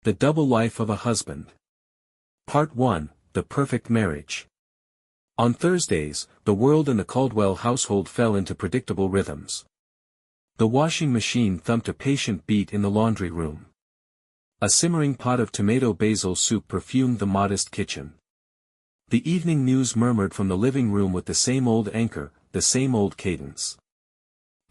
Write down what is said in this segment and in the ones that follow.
The Double Life of a Husband. Part 1, The Perfect Marriage. On Thursdays, the world in the Caldwell household fell into predictable rhythms. The washing machine thumped a patient beat in the laundry room. A simmering pot of tomato basil soup perfumed the modest kitchen. The evening news murmured from the living room with the same old anchor, the same old cadence.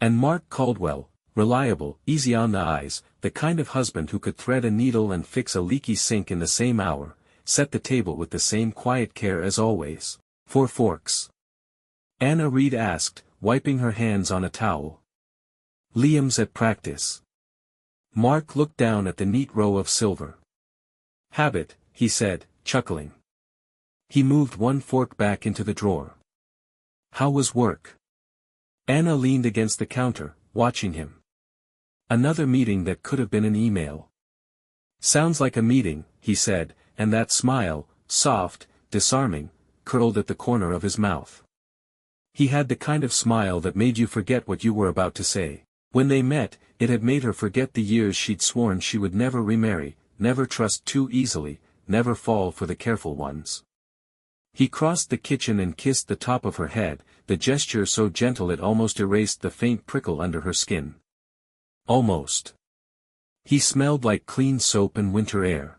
And Mark Caldwell, reliable, easy on the eyes, the kind of husband who could thread a needle and fix a leaky sink in the same hour, set the table with the same quiet care as always. 4 forks. Anna Reed asked, wiping her hands on a towel. Liam's at practice. Mark looked down at the neat row of silver. Habit, he said, chuckling. He moved 1 fork back into the drawer. How was work? Anna leaned against the counter, watching him. Another meeting that could have been an email. Sounds like a meeting, he said, and that smile, soft, disarming, curled at the corner of his mouth. He had the kind of smile that made you forget what you were about to say. When they met, it had made her forget the years she'd sworn she would never remarry, never trust too easily, never fall for the careful ones. He crossed the kitchen and kissed the top of her head, the gesture so gentle it almost erased the faint prickle under her skin. Almost. He smelled like clean soap and winter air.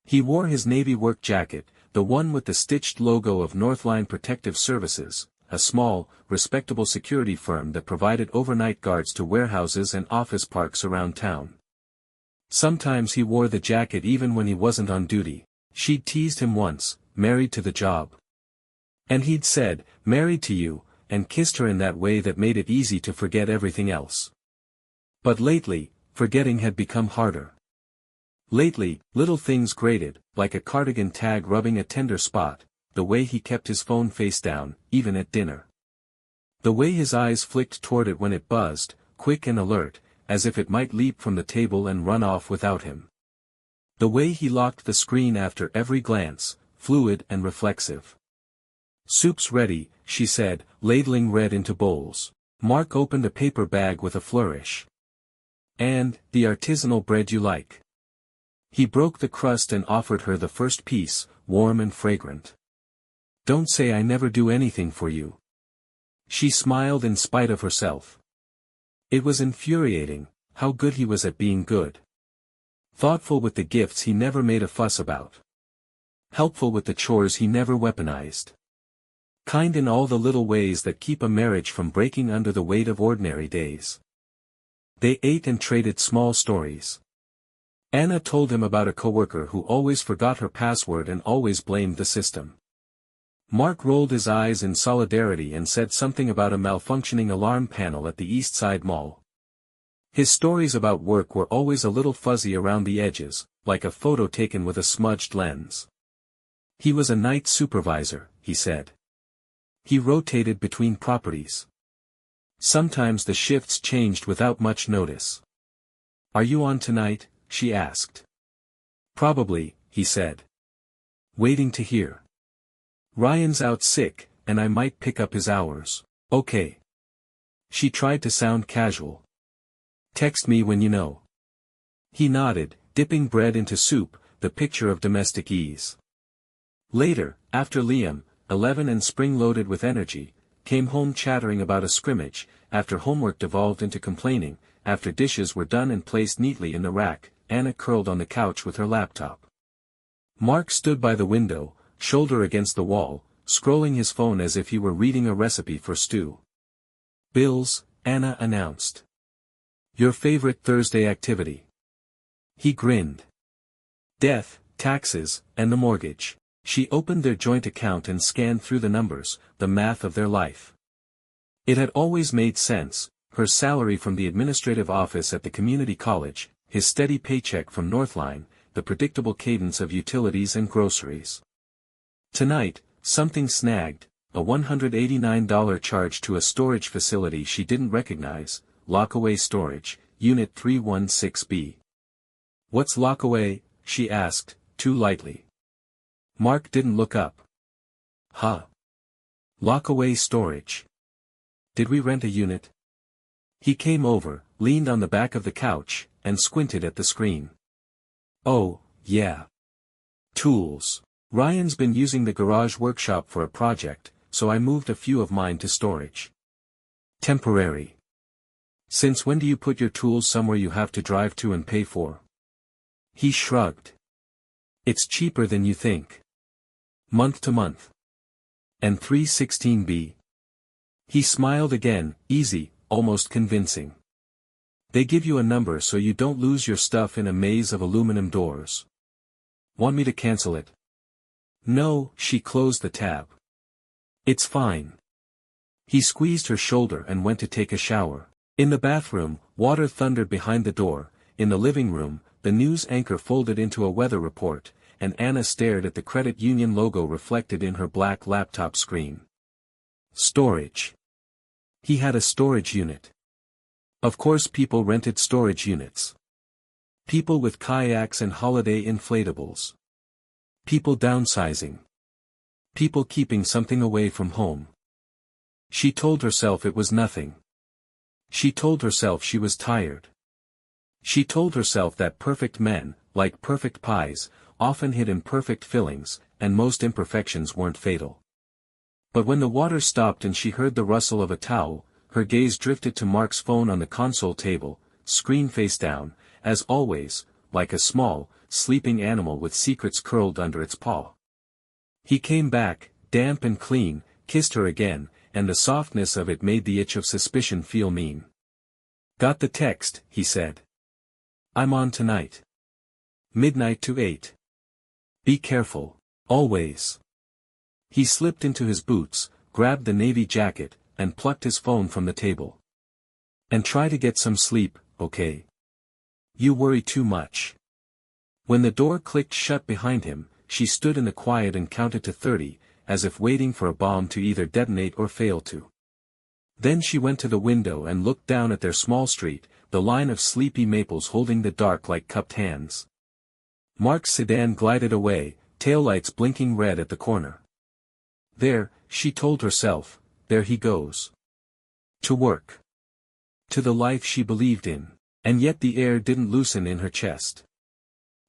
He wore his navy work jacket, the one with the stitched logo of Northline Protective Services, a small, respectable security firm that provided overnight guards to warehouses and office parks around town. Sometimes he wore the jacket even when he wasn't on duty. She'd teased him once, married to the job. And he'd said, married to you, and kissed her in that way that made it easy to forget everything else. But lately, forgetting had become harder. Lately, little things grated, like a cardigan tag rubbing a tender spot, the way he kept his phone face down, even at dinner. The way his eyes flicked toward it when it buzzed, quick and alert, as if it might leap from the table and run off without him. The way he locked the screen after every glance, fluid and reflexive. Soup's ready, she said, ladling red into bowls. Mark opened a paper bag with a flourish. And, the artisanal bread you like. He broke the crust and offered her the first piece, warm and fragrant. Don't say I never do anything for you. She smiled in spite of herself. It was infuriating, how good he was at being good. Thoughtful with the gifts he never made a fuss about. Helpful with the chores he never weaponized. Kind in all the little ways that keep a marriage from breaking under the weight of ordinary days. They ate and traded small stories. Anna told him about a coworker who always forgot her password and always blamed the system. Mark rolled his eyes in solidarity and said something about a malfunctioning alarm panel at the East Side Mall. His stories about work were always a little fuzzy around the edges, like a photo taken with a smudged lens. He was a night supervisor, he said. He rotated between properties. Sometimes the shifts changed without much notice. Are you on tonight? She asked. Probably, he said. Waiting to hear. Ryan's out sick, and I might pick up his hours. Okay. She tried to sound casual. Text me when you know. He nodded, dipping bread into soup, the picture of domestic ease. Later, after Liam, 11 and spring-loaded with energy, came home chattering about a scrimmage, after homework devolved into complaining, after dishes were done and placed neatly in the rack, Anna curled on the couch with her laptop. Mark stood by the window, shoulder against the wall, scrolling his phone as if he were reading a recipe for stew. Bills, Anna announced. Your favorite Thursday activity. He grinned. Death, taxes, and the mortgage. She opened their joint account and scanned through the numbers, the math of their life. It had always made sense, her salary from the administrative office at the community college, his steady paycheck from Northline, the predictable cadence of utilities and groceries. Tonight, something snagged, a $189 charge to a storage facility she didn't recognize, Lockaway Storage, Unit 316B. What's Lockaway? She asked, too lightly. Mark didn't look up. Huh. Lockaway Storage. Did we rent a unit? He came over, leaned on the back of the couch, and squinted at the screen. Oh, yeah. Tools. Ryan's been using the garage workshop for a project, so I moved a few of mine to storage. Temporary. Since when do you put your tools somewhere you have to drive to and pay for? He shrugged. It's cheaper than you think. Month to month. And 316B. He smiled again, easy, almost convincing. They give you a number so you don't lose your stuff in a maze of aluminum doors. Want me to cancel it? No, she closed the tab. It's fine. He squeezed her shoulder and went to take a shower. In the bathroom, water thundered behind the door. In the living room, the news anchor folded into a weather report, and Anna stared at the credit union logo reflected in her black laptop screen. Storage. He had a storage unit. Of course people rented storage units. People with kayaks and holiday inflatables. People downsizing. People keeping something away from home. She told herself it was nothing. She told herself she was tired. She told herself that perfect men, like perfect pies, often hid imperfect fillings, and most imperfections weren't fatal. But when the water stopped and she heard the rustle of a towel, her gaze drifted to Mark's phone on the console table, screen face down, as always, like a small, sleeping animal with secrets curled under its paw. He came back, damp and clean, kissed her again, and the softness of it made the itch of suspicion feel mean. Got the text, he said. I'm on tonight. Midnight to 8. Be careful, always. He slipped into his boots, grabbed the navy jacket, and plucked his phone from the table. And try to get some sleep, okay? You worry too much. When the door clicked shut behind him, she stood in the quiet and counted to 30, as if waiting for a bomb to either detonate or fail to. Then she went to the window and looked down at their small street, the line of sleepy maples holding the dark like cupped hands. Mark's sedan glided away, taillights blinking red at the corner. There, she told herself, there he goes. To work. To the life she believed in. And yet the air didn't loosen in her chest.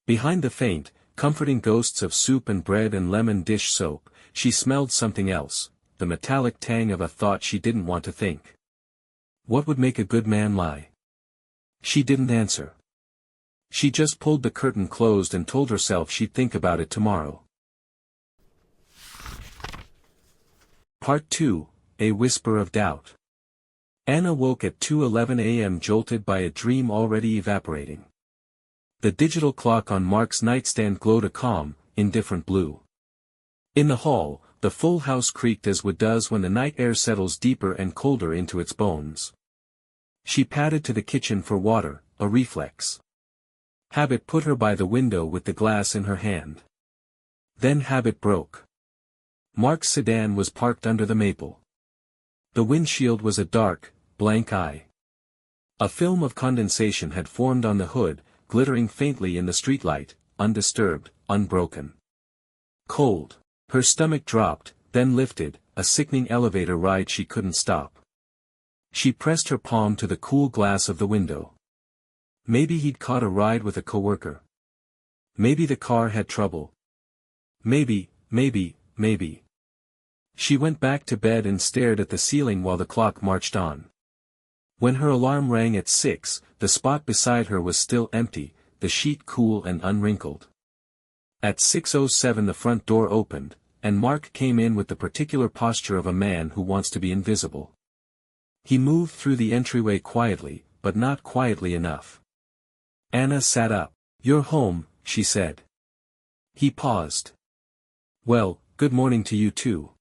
Behind the faint, comforting ghosts of soup and bread and lemon dish soap, she smelled something else, the metallic tang of a thought she didn't want to think. What would make a good man lie? She didn't answer. She just pulled the curtain closed and told herself she'd think about it tomorrow. Part 2, A Whisper of Doubt. Anna woke at 2:11 a.m. jolted by a dream already evaporating. The digital clock on Mark's nightstand glowed a calm, indifferent blue. In the hall, the full house creaked as wood does when the night air settles deeper and colder into its bones. She padded to the kitchen for water, a reflex. Habit put her by the window with the glass in her hand. Then habit broke. Mark's sedan was parked under the maple. The windshield was a dark, blank eye. A film of condensation had formed on the hood, glittering faintly in the streetlight, undisturbed, unbroken. Cold. Her stomach dropped, then lifted, a sickening elevator ride she couldn't stop. She pressed her palm to the cool glass of the window. Maybe he'd caught a ride with a coworker. Maybe the car had trouble. Maybe. She went back to bed and stared at the ceiling while the clock marched on. When her alarm rang at 6, the spot beside her was still empty, the sheet cool and unwrinkled. At 6:07 the front door opened, and Mark came in with the particular posture of a man who wants to be invisible. He moved through the entryway quietly, but not quietly enough. Anna sat up. "You're home," she said. He paused. "Well, good morning to you too.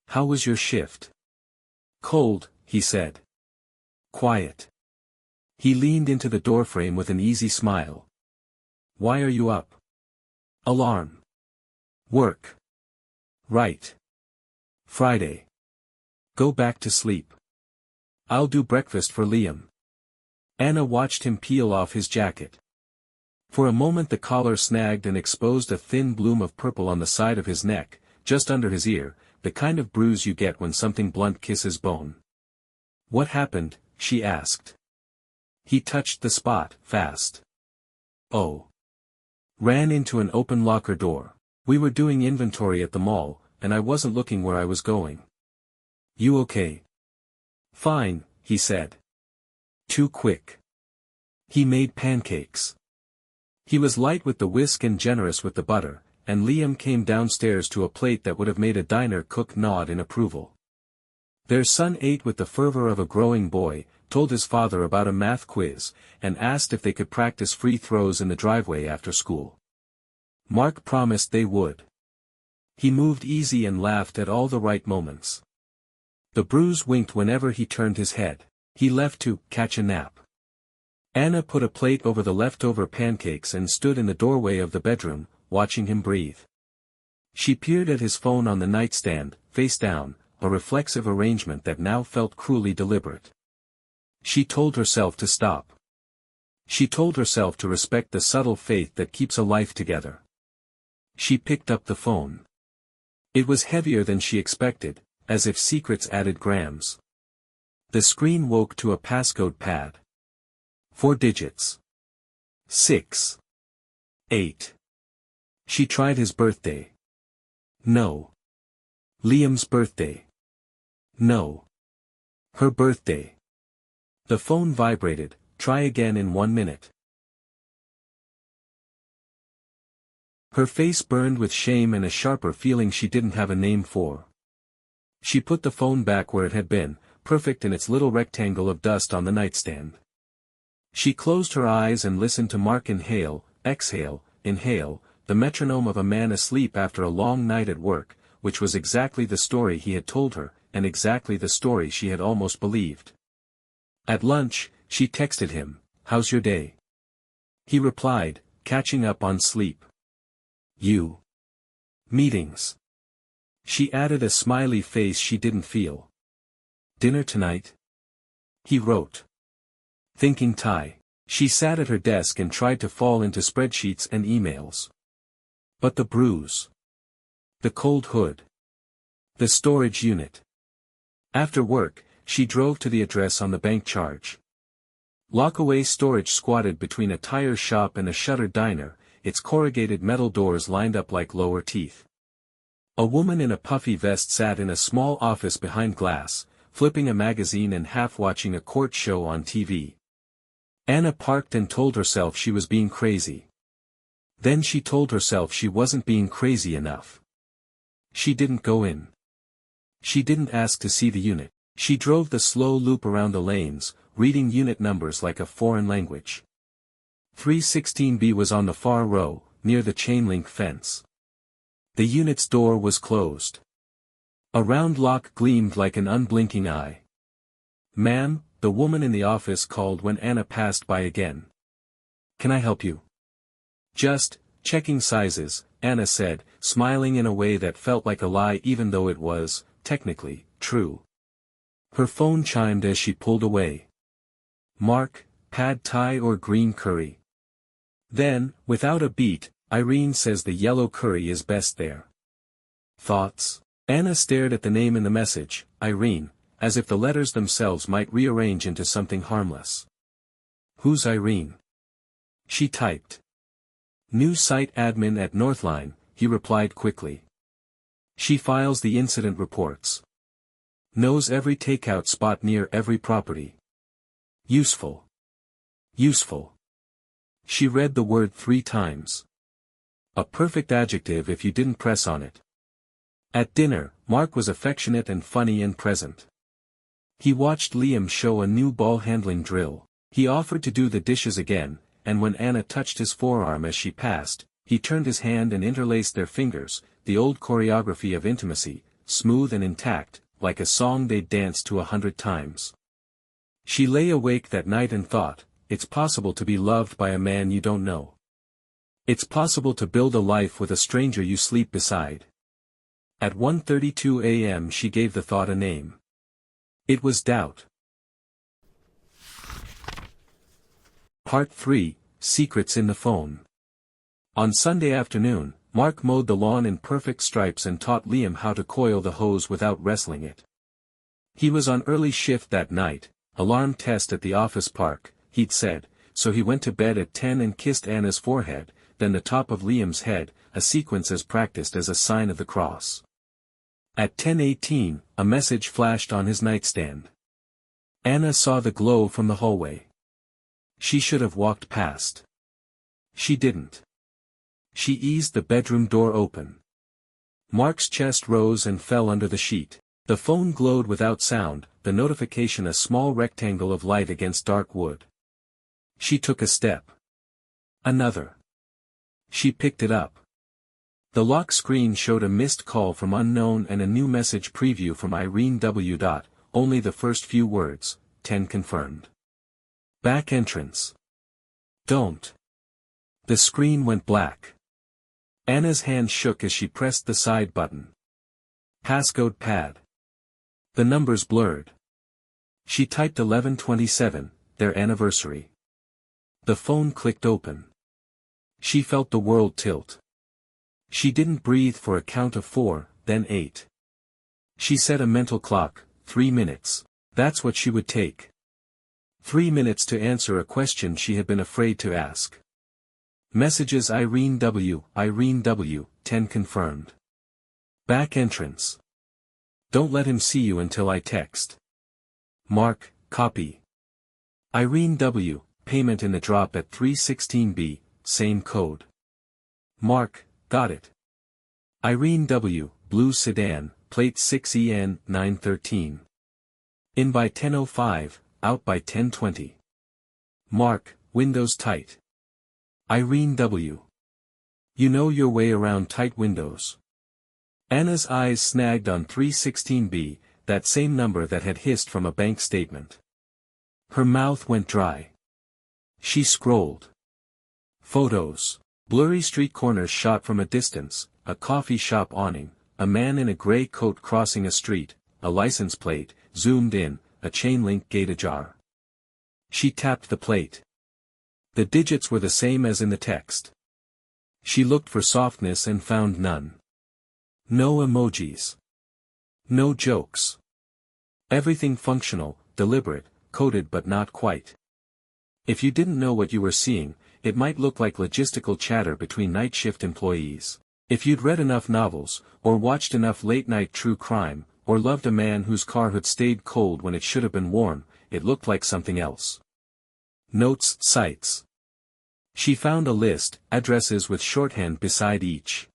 How was your shift?" "Cold," he said. "Quiet." He leaned into the doorframe with an easy smile. "Why are you up?" "Alarm." "Work." "Right. Friday. Go back to sleep. I'll do breakfast for Liam." Anna watched him peel off his jacket. For a moment the collar snagged and exposed a thin bloom of purple on the side of his neck, just under his ear, the kind of bruise you get when something blunt kisses bone. "What happened?" she asked. He touched the spot, fast. "Oh. Ran into an open locker door. We were doing inventory at the mall, and I wasn't looking where I was going. You okay? Fine, he said. Too quick. He made pancakes. He was light with the whisk and generous with the butter, and Liam came downstairs to a plate that would have made a diner cook nod in approval. Their son ate with the fervor of a growing boy, told his father about a math quiz, and asked if they could practice free throws in the driveway after school. Mark promised they would. He moved easy and laughed at all the right moments. The bruise winked whenever he turned his head. He left to catch a nap. Anna put a plate over the leftover pancakes and stood in the doorway of the bedroom, watching him breathe. She peered at his phone on the nightstand, face down, a reflexive arrangement that now felt cruelly deliberate. She told herself to stop. She told herself to respect the subtle faith that keeps a life together. She picked up the phone. It was heavier than she expected, as if secrets added grams. The screen woke to a passcode pad. 4 digits. 6. 8. She tried his birthday. No. Liam's birthday. No. Her birthday. The phone vibrated. Try again in 1 minute. Her face burned with shame and a sharper feeling she didn't have a name for. She put the phone back where it had been, perfect in its little rectangle of dust on the nightstand. She closed her eyes and listened to Mark inhale, exhale, inhale, the metronome of a man asleep after a long night at work, which was exactly the story he had told her, and exactly the story she had almost believed. At lunch, she texted him, "How's your day?" He replied, "Catching up on sleep." "You." "Meetings." She added a smiley face she didn't feel. "Dinner tonight?" He wrote. Thinking tie. She sat at her desk and tried to fall into spreadsheets and emails. But the bruise. The cold hood. The storage unit. After work, she drove to the address on the bank charge. Lockaway Storage squatted between a tire shop and a shuttered diner, its corrugated metal doors lined up like lower teeth. A woman in a puffy vest sat in a small office behind glass, flipping a magazine and half-watching a court show on TV. Anna parked and told herself she was being crazy. Then she told herself she wasn't being crazy enough. She didn't go in. She didn't ask to see the unit. She drove the slow loop around the lanes, reading unit numbers like a foreign language. 316B was on the far row, near the chain-link fence. The unit's door was closed. A round lock gleamed like an unblinking eye. "Ma'am," the woman in the office called when Anna passed by again. "Can I help you?" "Just checking sizes," Anna said, smiling in a way that felt like a lie even though it was, technically, true. Her phone chimed as she pulled away. "Mark, pad thai or green curry?" Then, without a beat, "Irene says the yellow curry is best there." "Thoughts?" Anna stared at the name in the message, Irene, as if the letters themselves might rearrange into something harmless. "Who's Irene?" She typed. "New site admin at Northline," he replied quickly. "She files the incident reports. Knows every takeout spot near every property. Useful. Useful." She read the word 3 times. A perfect adjective if you didn't press on it. At dinner, Mark was affectionate and funny and present. He watched Liam show a new ball-handling drill. He offered to do the dishes again, and when Anna touched his forearm as she passed, he turned his hand and interlaced their fingers, the old choreography of intimacy, smooth and intact, like a song they'd danced to 100 times. She lay awake that night and thought, it's possible to be loved by a man you don't know. It's possible to build a life with a stranger you sleep beside. At 1:32 a.m. she gave the thought a name. It was doubt. Part 3, Secrets in the Phone. On Sunday afternoon, Mark mowed the lawn in perfect stripes and taught Liam how to coil the hose without wrestling it. He was on early shift that night, alarm test at the office park, he'd said, so he went to bed at 10 and kissed Anna's forehead, then the top of Liam's head, a sequence as practiced as a sign of the cross. At 10:18, a message flashed on his nightstand. Anna saw the glow from the hallway. She should have walked past. She didn't. She eased the bedroom door open. Mark's chest rose and fell under the sheet. The phone glowed without sound, the notification a small rectangle of light against dark wood. She took a step. Another. She picked it up. The lock screen showed a missed call from unknown and a new message preview from Irene W. Only the first few words, 10 confirmed. Back entrance. Don't. The screen went black. Anna's hand shook as she pressed the side button. Passcode pad. The numbers blurred. She typed 11:27, their anniversary. The phone clicked open. She felt the world tilt. She didn't breathe for a count of 4, then 8. She set a mental clock, 3 minutes. That's what she would take. 3 minutes to answer a question she had been afraid to ask. Messages Irene W., 10 confirmed. Back entrance. Don't let him see you until I text. Mark, copy. Irene W., payment in the drop at 3:16 same code. Mark, got it. Irene W., blue sedan, plate 6EN 913. In by 10:05, out by 10:20. Mark, windows tight. Irene W. You know your way around tight windows. Anna's eyes snagged on 3:16, that same number that had hissed from a bank statement. Her mouth went dry. She scrolled. Photos. Blurry street corners shot from a distance, a coffee shop awning, a man in a gray coat crossing a street, a license plate, zoomed in, a chain-link gate ajar. She tapped the plate. The digits were the same as in the text. She looked for softness and found none. No emojis. No jokes. Everything functional, deliberate, coded but not quite. If you didn't know what you were seeing, it might look like logistical chatter between night shift employees. If you'd read enough novels, or watched enough late-night true crime, or loved a man whose car had stayed cold when it should have been warm, it looked like something else. Notes, sites. She found a list, addresses with shorthand beside each.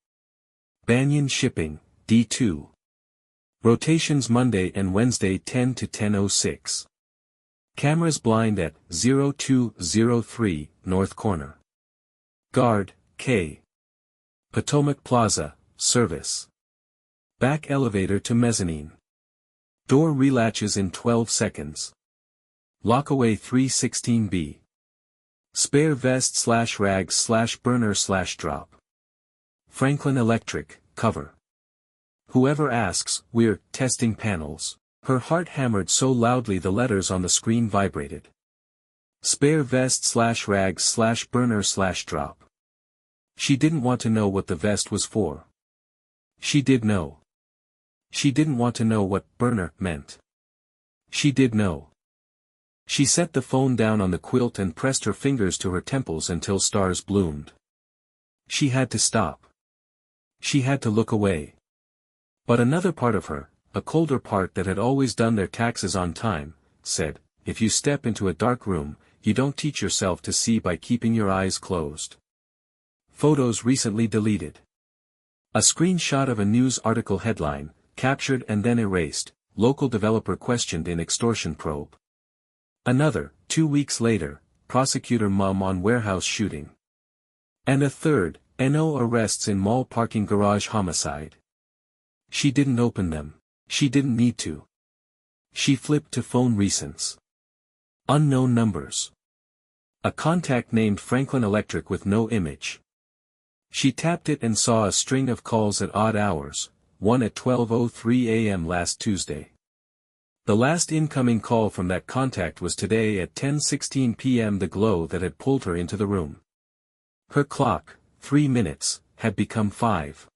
Banyan Shipping, D2. Rotations Monday and Wednesday 10 to 10:06. Cameras blind at 0203, North Corner. Guard, K. Potomac Plaza, service. Back elevator to mezzanine. Door relatches in 12 seconds. Lockaway 3:16. Spare vest /rags burner /drop. Franklin Electric, cover. Whoever asks, we're testing panels. Her heart hammered so loudly the letters on the screen vibrated. Spare vest /rags burner /drop. She didn't want to know what the vest was for. She did know. She didn't want to know what burner meant. She did know. She set the phone down on the quilt and pressed her fingers to her temples until stars bloomed. She had to stop. She had to look away. But another part of her, a colder part that had always done their taxes on time, said, if you step into a dark room, you don't teach yourself to see by keeping your eyes closed. Photos recently deleted. A screenshot of a news article headline, captured and then erased, local developer questioned in extortion probe. Another, 2 weeks later, prosecutor mum on warehouse shooting. And a third, NO arrests in mall parking garage homicide. She didn't open them. She didn't need to. She flipped to phone recents. Unknown numbers. A contact named Franklin Electric with no image. She tapped it and saw a string of calls at odd hours, one at 12:03 a.m. last Tuesday. The last incoming call from that contact was today at 10:16 p.m. The glow that had pulled her into the room. Her clock, 3 minutes, had become 5.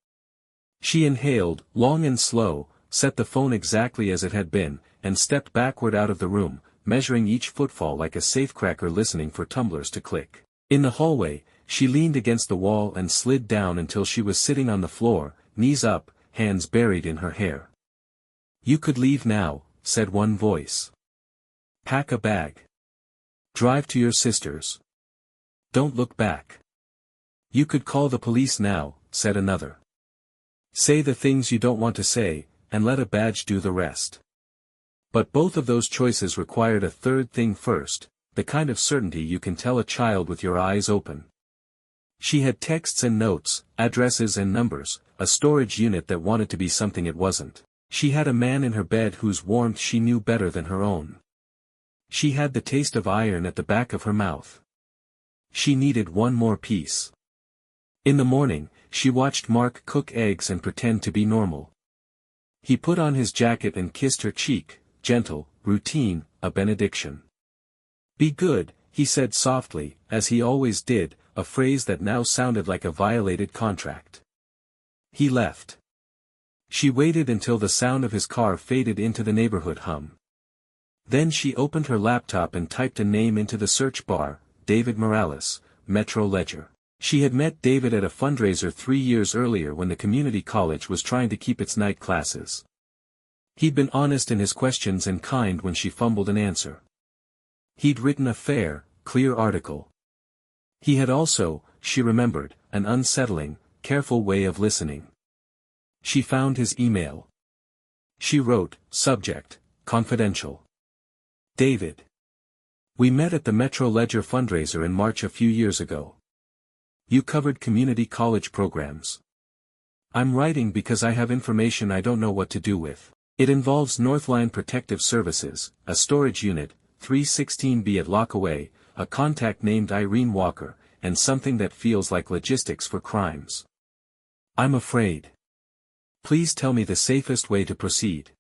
She inhaled, long and slow, set the phone exactly as it had been, and stepped backward out of the room, measuring each footfall like a safecracker listening for tumblers to click. In the hallway, she leaned against the wall and slid down until she was sitting on the floor, knees up, hands buried in her hair. "You could leave now," said one voice. "Pack a bag. Drive to your sister's. Don't look back." "You could call the police now," said another. "Say the things you don't want to say, and let a badge do the rest." But both of those choices required a third thing first, the kind of certainty you can tell a child with your eyes open. She had texts and notes, addresses and numbers, a storage unit that wanted to be something it wasn't. She had a man in her bed whose warmth she knew better than her own. She had the taste of iron at the back of her mouth. She needed one more piece. In the morning, she watched Mark cook eggs and pretend to be normal. He put on his jacket and kissed her cheek, gentle, routine, a benediction. "Be good," he said softly, as he always did, a phrase that now sounded like a violated contract. He left. She waited until the sound of his car faded into the neighborhood hum. Then she opened her laptop and typed a name into the search bar, David Morales, Metro Ledger. She had met David at a fundraiser 3 years earlier when the community college was trying to keep its night classes. He'd been honest in his questions and kind when she fumbled an answer. He'd written a fair, clear article. He had also, she remembered, an unsettling, careful way of listening. She found his email. She wrote, subject, confidential. David. We met at the Metro Ledger fundraiser in March a few years ago. You covered community college programs. I'm writing because I have information I don't know what to do with. It involves Northline Protective Services, a storage unit, 316B at Lockaway, a contact named Irene Walker, and something that feels like logistics for crimes. I'm afraid. Please tell me the safest way to proceed.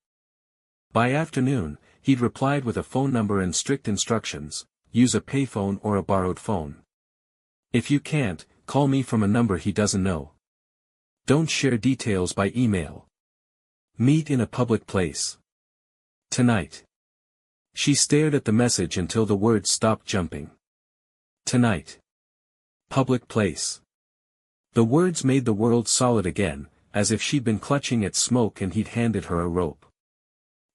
By afternoon, he'd replied with a phone number and strict instructions: use a payphone or a borrowed phone. If you can't, call me from a number he doesn't know. Don't share details by email. Meet in a public place. Tonight. She stared at the message until the words stopped jumping. Tonight. Public place. The words made the world solid again, as if she'd been clutching at smoke and he'd handed her a rope.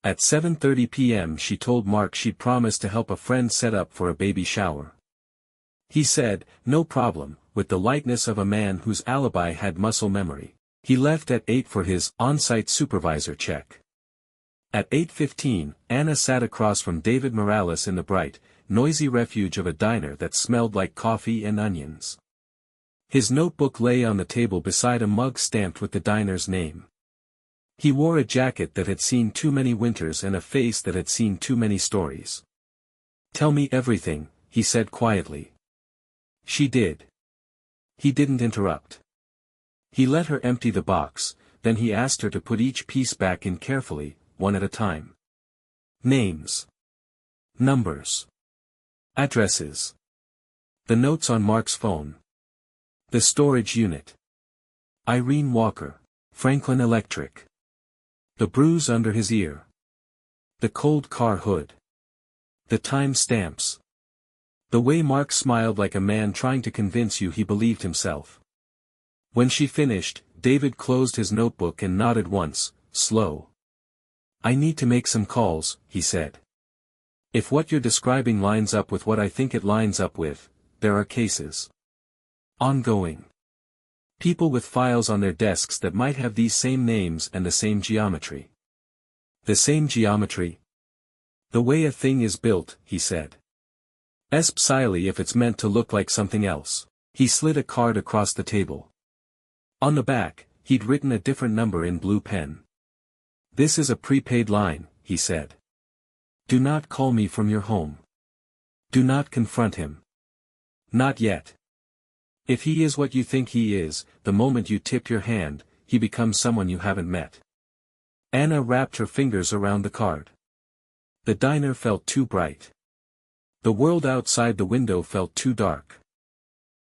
At 7:30 p.m. she told Mark she'd promised to help a friend set up for a baby shower. He said, no problem, with the lightness of a man whose alibi had muscle memory. He left at 8 for his on-site supervisor check. At 8:15, Anna sat across from David Morales in the bright, noisy refuge of a diner that smelled like coffee and onions. His notebook lay on the table beside a mug stamped with the diner's name. He wore a jacket that had seen too many winters and a face that had seen too many stories. Tell me everything, he said quietly. She did. He didn't interrupt. He let her empty the box, then he asked her to put each piece back in carefully, one at a time. Names. Numbers. Addresses. The notes on Mark's phone. The storage unit. Irene Walker, Franklin Electric. The bruise under his ear. The cold car hood. The time stamps. The way Mark smiled like a man trying to convince you he believed himself. When she finished, David closed his notebook and nodded once, slow. I need to make some calls, he said. If what you're describing lines up with what I think it lines up with, there are cases. Ongoing. People with files on their desks that might have these same names and the same geometry. The same geometry? The way a thing is built, he said. Especially if it's meant to look like something else. He slid a card across the table. On the back, he'd written a different number in blue pen. This is a prepaid line, he said. Do not call me from your home. Do not confront him. Not yet. If he is what you think he is, the moment you tip your hand, he becomes someone you haven't met. Anna wrapped her fingers around the card. The diner felt too bright. The world outside the window felt too dark.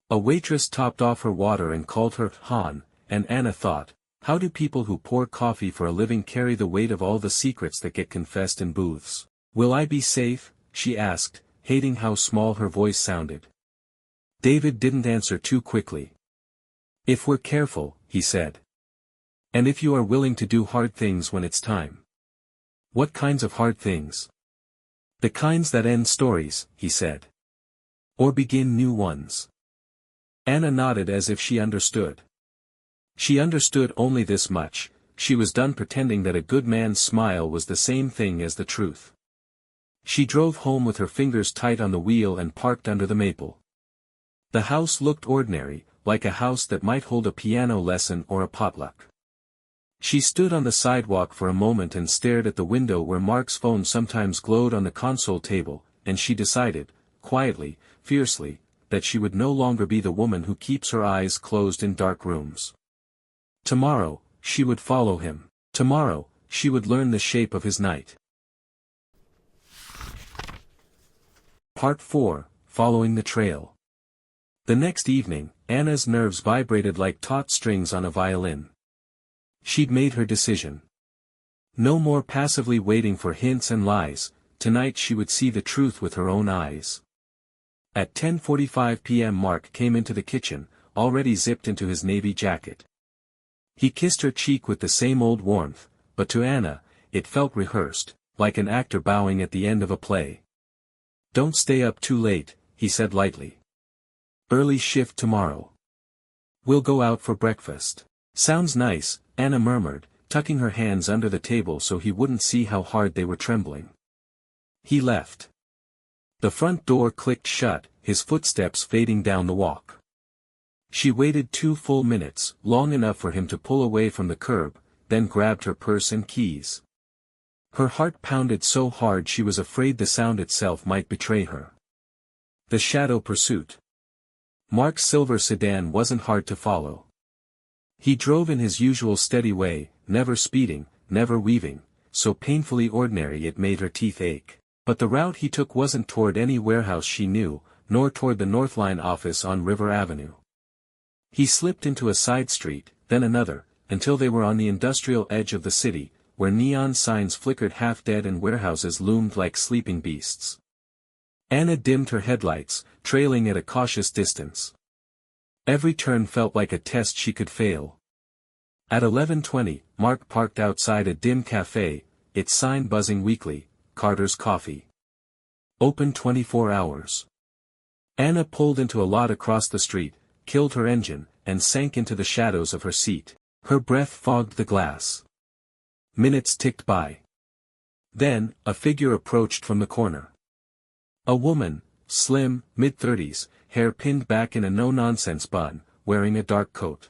A waitress topped off her water and called her Han, and Anna thought, how do people who pour coffee for a living carry the weight of all the secrets that get confessed in booths? Will I be safe? She asked, hating how small her voice sounded. David didn't answer too quickly. "If we're careful," he said. "And if you are willing to do hard things when it's time." "What kinds of hard things?" "The kinds that end stories," he said. "Or begin new ones." Anna nodded as if she understood. She understood only this much: she was done pretending that a good man's smile was the same thing as the truth. She drove home with her fingers tight on the wheel and parked under the maple. The house looked ordinary, like a house that might hold a piano lesson or a potluck. She stood on the sidewalk for a moment and stared at the window where Mark's phone sometimes glowed on the console table, and she decided, quietly, fiercely, that she would no longer be the woman who keeps her eyes closed in dark rooms. Tomorrow, she would follow him. Tomorrow, she would learn the shape of his night. Part 4, Following the Trail. The next evening, Anna's nerves vibrated like taut strings on a violin. She'd made her decision. No more passively waiting for hints and lies, tonight she would see the truth with her own eyes. At 10:45 p.m. Mark came into the kitchen, already zipped into his navy jacket. He kissed her cheek with the same old warmth, but to Anna, it felt rehearsed, like an actor bowing at the end of a play. "Don't stay up too late," he said lightly. "Early shift tomorrow. We'll go out for breakfast." "Sounds nice," Anna murmured, tucking her hands under the table so he wouldn't see how hard they were trembling. He left. The front door clicked shut, his footsteps fading down the walk. She waited 2 full minutes, long enough for him to pull away from the curb, then grabbed her purse and keys. Her heart pounded so hard she was afraid the sound itself might betray her. The shadow pursuit. Mark's silver sedan wasn't hard to follow. He drove in his usual steady way, never speeding, never weaving, so painfully ordinary it made her teeth ache. But the route he took wasn't toward any warehouse she knew, nor toward the Northline office on River Avenue. He slipped into a side street, then another, until they were on the industrial edge of the city, where neon signs flickered half-dead and warehouses loomed like sleeping beasts. Anna dimmed her headlights, trailing at a cautious distance. Every turn felt like a test she could fail. At 11:20, Mark parked outside a dim cafe, its sign buzzing weakly, "Carter's Coffee. Open 24 hours." Anna pulled into a lot across the street, killed her engine, and sank into the shadows of her seat. Her breath fogged the glass. Minutes ticked by. Then, a figure approached from the corner. A woman, slim, mid-30s, hair pinned back in a no-nonsense bun, wearing a dark coat.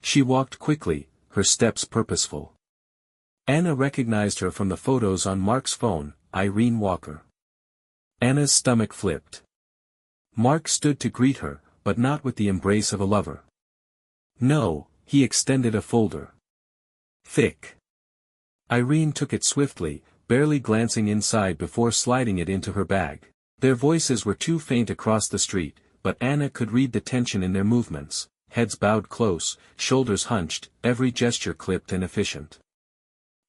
She walked quickly, her steps purposeful. Anna recognized her from the photos on Mark's phone, Irene Walker. Anna's stomach flipped. Mark stood to greet her, but not with the embrace of a lover. No, he extended a folder. Thick. Irene took it swiftly, barely glancing inside before sliding it into her bag. Their voices were too faint across the street, but Anna could read the tension in their movements, heads bowed close, shoulders hunched, every gesture clipped and efficient.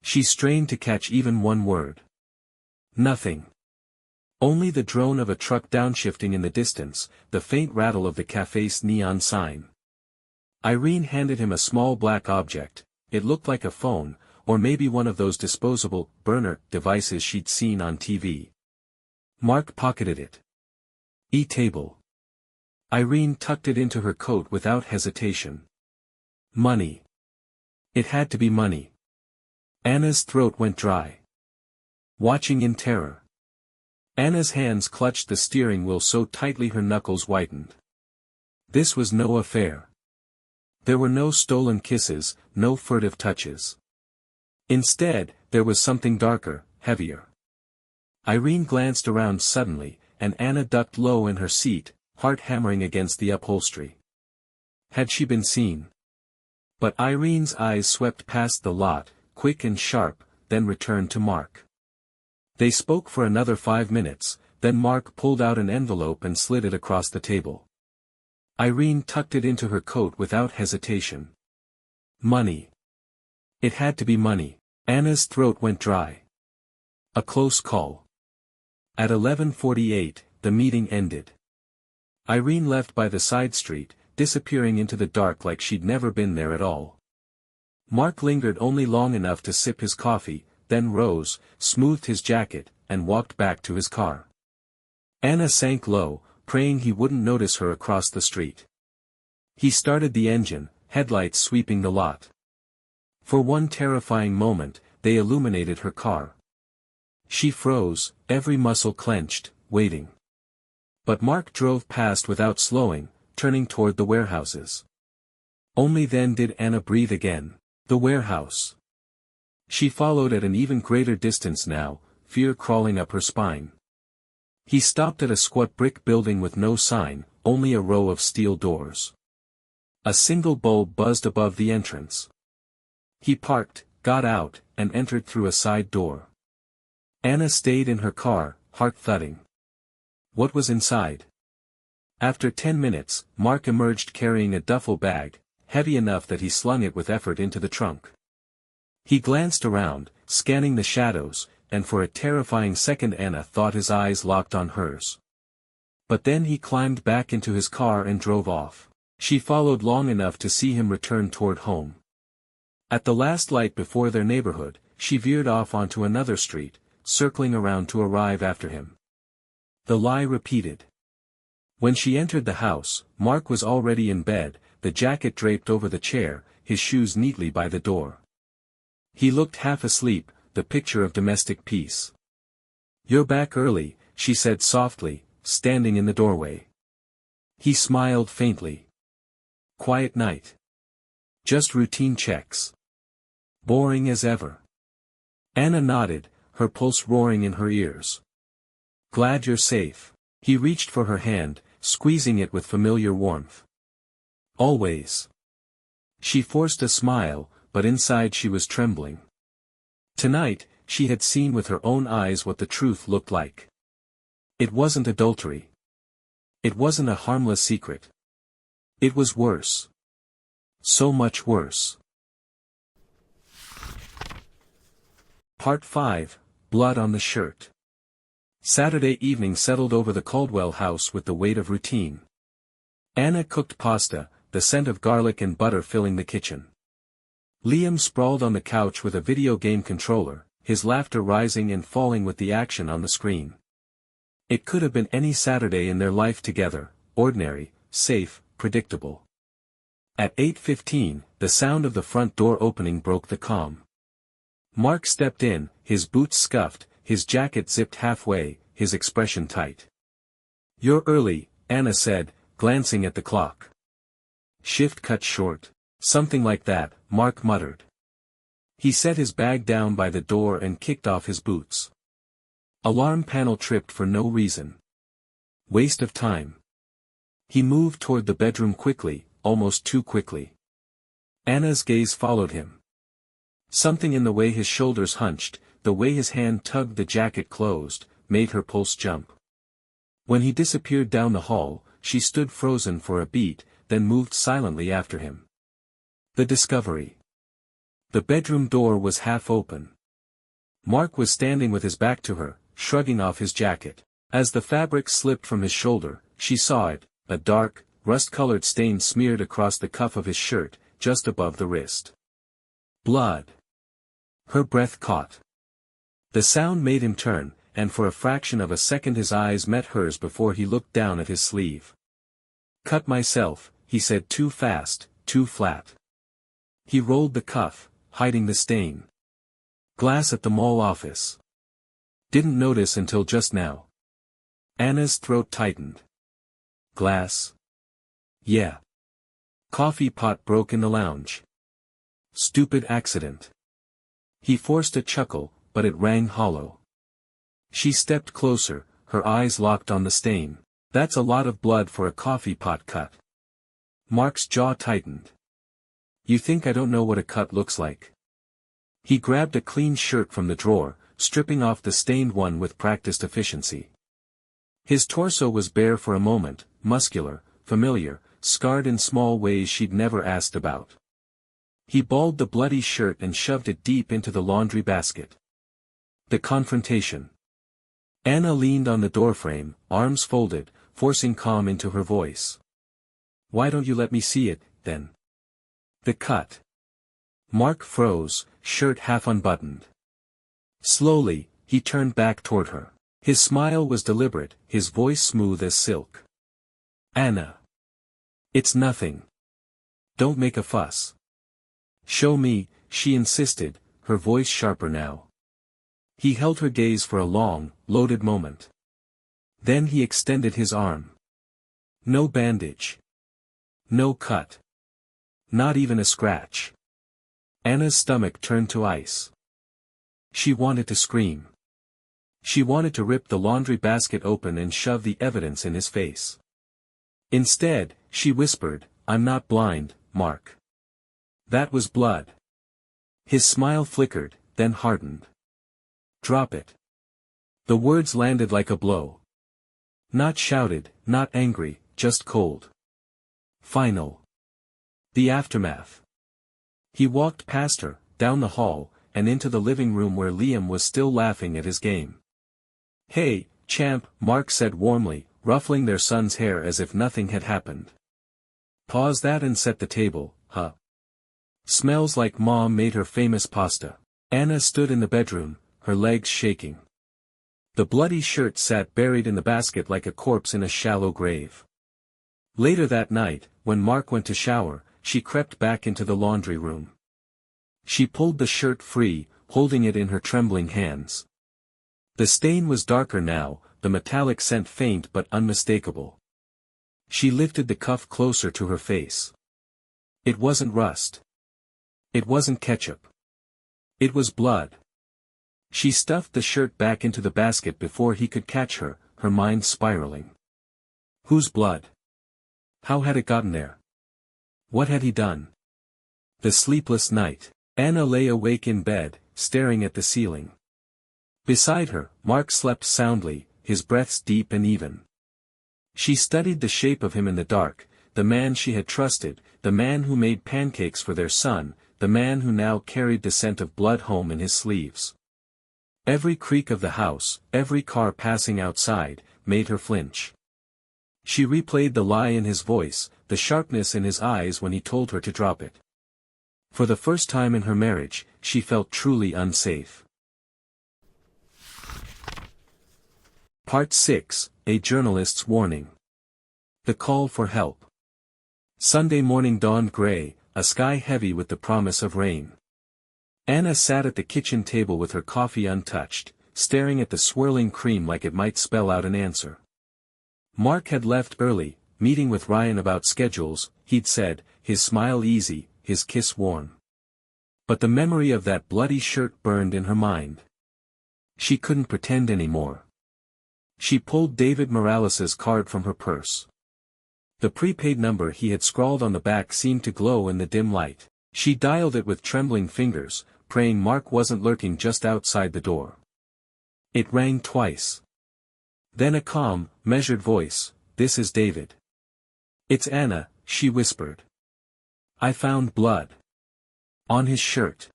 She strained to catch even one word. Nothing. Only the drone of a truck downshifting in the distance, the faint rattle of the cafe's neon sign. Irene handed him a small black object. It looked like a phone, or maybe one of those disposable, burner, devices she'd seen on TV. Mark pocketed it. E-table. Irene tucked it into her coat without hesitation. Money. It had to be money. Anna's throat went dry. Watching in terror. Anna's hands clutched the steering wheel so tightly her knuckles whitened. This was no affair. There were no stolen kisses, no furtive touches. Instead, there was something darker, heavier. Irene glanced around suddenly, and Anna ducked low in her seat, heart hammering against the upholstery. Had she been seen? But Irene's eyes swept past the lot, quick and sharp, then returned to Mark. They spoke for another 5 minutes, then Mark pulled out an envelope and slid it across the table. Irene tucked it into her coat without hesitation. Money. It had to be money. Anna's throat went dry. A close call. At 11:48, the meeting ended. Irene left by the side street, disappearing into the dark like she'd never been there at all. Mark lingered only long enough to sip his coffee, then rose, smoothed his jacket, and walked back to his car. Anna sank low, praying he wouldn't notice her across the street. He started the engine, headlights sweeping the lot. For one terrifying moment, they illuminated her car. She froze, every muscle clenched, waiting. But Mark drove past without slowing, turning toward the warehouses. Only then did Anna breathe again. The warehouse. She followed at an even greater distance now, fear crawling up her spine. He stopped at a squat brick building with no sign, only a row of steel doors. A single bulb buzzed above the entrance. He parked, got out, and entered through a side door. Anna stayed in her car, heart thudding. What was inside? After 10 minutes, Mark emerged carrying a duffel bag, heavy enough that he slung it with effort into the trunk. He glanced around, scanning the shadows, and for a terrifying second Anna thought his eyes locked on hers. But then he climbed back into his car and drove off. She followed long enough to see him return toward home. At the last light before their neighborhood, she veered off onto another street, circling around to arrive after him. The lie repeated. When she entered the house, Mark was already in bed, the jacket draped over the chair, his shoes neatly by the door. He looked half asleep, the picture of domestic peace. "You're back early," she said softly, standing in the doorway. He smiled faintly. "Quiet night. Just routine checks. Boring as ever." Anna nodded, her pulse roaring in her ears. "Glad you're safe." He reached for her hand, squeezing it with familiar warmth. "Always." She forced a smile, but inside she was trembling. Tonight, she had seen with her own eyes what the truth looked like. It wasn't adultery. It wasn't a harmless secret. It was worse. So much worse. Part 5, Blood on the Shirt. Saturday evening settled over the Caldwell house with the weight of routine. Anna cooked pasta, the scent of garlic and butter filling the kitchen. Liam sprawled on the couch with a video game controller, his laughter rising and falling with the action on the screen. It could have been any Saturday in their life together, ordinary, safe, predictable. At 8:15, the sound of the front door opening broke the calm. Mark stepped in, his boots scuffed, his jacket zipped halfway, his expression tight. "You're early," Anna said, glancing at the clock. "Shift cut short." "Something like that," Mark muttered. He set his bag down by the door and kicked off his boots. Alarm panel tripped for no reason. Waste of time. He moved toward the bedroom quickly, almost too quickly. Anna's gaze followed him. Something in the way his shoulders hunched, the way his hand tugged the jacket closed, made her pulse jump. When he disappeared down the hall, she stood frozen for a beat, then moved silently after him. The discovery. The bedroom door was half open. Mark was standing with his back to her, shrugging off his jacket. As the fabric slipped from his shoulder, she saw it, a dark, rust-colored stain smeared across the cuff of his shirt, just above the wrist. Blood. Her breath caught. The sound made him turn, and for a fraction of a second his eyes met hers before he looked down at his sleeve. "Cut myself," he said, too fast, too flat. He rolled the cuff, hiding the stain. "Glass at the mall office. Didn't notice until just now." Anna's throat tightened. "Glass?" "Yeah. Coffee pot broke in the lounge. Stupid accident." He forced a chuckle, but it rang hollow. She stepped closer, her eyes locked on the stain. "That's a lot of blood for a coffee pot cut." Mark's jaw tightened. "You think I don't know what a cut looks like?" He grabbed a clean shirt from the drawer, stripping off the stained one with practiced efficiency. His torso was bare for a moment, muscular, familiar, scarred in small ways she'd never asked about. He balled the bloody shirt and shoved it deep into the laundry basket. The confrontation. Anna leaned on the doorframe, arms folded, forcing calm into her voice. Why don't you let me see it, then? The cut. Mark froze, shirt half unbuttoned. Slowly, he turned back toward her. His smile was deliberate, his voice smooth as silk. Anna. It's nothing. Don't make a fuss. Show me, she insisted, her voice sharper now. He held her gaze for a long, loaded moment. Then he extended his arm. No bandage. No cut. Not even a scratch. Anna's stomach turned to ice. She wanted to scream. She wanted to rip the laundry basket open and shove the evidence in his face. Instead, she whispered, I'm not blind, Mark. That was blood. His smile flickered, then hardened. Drop it. The words landed like a blow. Not shouted, not angry, just cold. Final. The aftermath. He walked past her, down the hall, and into the living room where Liam was still laughing at his game. Hey, champ, Mark said warmly, ruffling their son's hair as if nothing had happened. Pause that and set the table, huh? Smells like Mom made her famous pasta. Anna stood in the bedroom, her legs shaking. The bloody shirt sat buried in the basket like a corpse in a shallow grave. Later that night, when Mark went to shower, she crept back into the laundry room. She pulled the shirt free, holding it in her trembling hands. The stain was darker now, the metallic scent faint but unmistakable. She lifted the cuff closer to her face. It wasn't rust. It wasn't ketchup. It was blood. She stuffed the shirt back into the basket before he could catch her, her mind spiraling. Whose blood? How had it gotten there? What had he done? The sleepless night. Anna lay awake in bed, staring at the ceiling. Beside her, Mark slept soundly, his breaths deep and even. She studied the shape of him in the dark, the man she had trusted, the man who made pancakes for their son, the man who now carried the scent of blood home in his sleeves. Every creak of the house, every car passing outside, made her flinch. She replayed the lie in his voice, the sharpness in his eyes when he told her to drop it. For the first time in her marriage, she felt truly unsafe. Part 6, A Journalist's Warning. The Call for Help. Sunday morning dawned gray, a sky heavy with the promise of rain. Anna sat at the kitchen table with her coffee untouched, staring at the swirling cream like it might spell out an answer. Mark had left early, meeting with Ryan about schedules, he'd said, his smile easy, his kiss warm. But the memory of that bloody shirt burned in her mind. She couldn't pretend anymore. She pulled David Morales's card from her purse. The prepaid number he had scrawled on the back seemed to glow in the dim light. She dialed it with trembling fingers, praying Mark wasn't lurking just outside the door. It rang twice. Then a calm, measured voice, "This is David." "It's Anna," she whispered. "I found blood. On his shirt.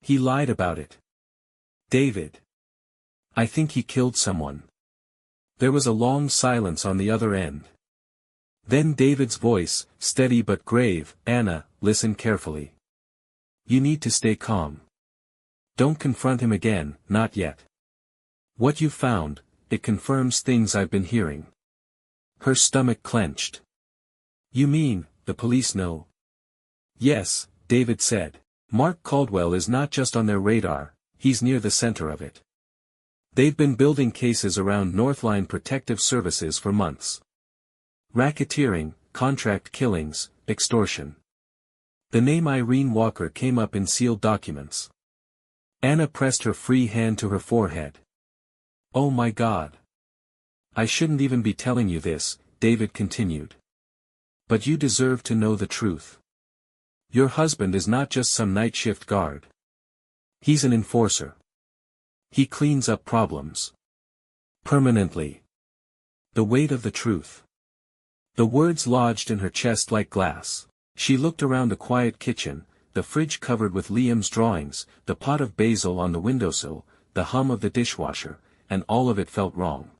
He lied about it. David. I think he killed someone." There was a long silence on the other end. Then David's voice, steady but grave, "Anna, listen carefully. You need to stay calm. Don't confront him again, not yet. What you found, it confirms things I've been hearing." Her stomach clenched. "You mean, the police know?" "Yes," David said. "Mark Caldwell is not just on their radar, he's near the center of it. They've been building cases around Northline Protective Services for months. Racketeering, contract killings, extortion." The name Irene Walker came up in sealed documents. Anna pressed her free hand to her forehead. "Oh my God. I shouldn't even be telling you this," David continued. "But you deserve to know the truth. Your husband is not just some night shift guard. He's an enforcer. He cleans up problems. Permanently. The weight of the truth." The words lodged in her chest like glass. She looked around the quiet kitchen, the fridge covered with Liam's drawings, the pot of basil on the windowsill, the hum of the dishwasher, and all of it felt wrong.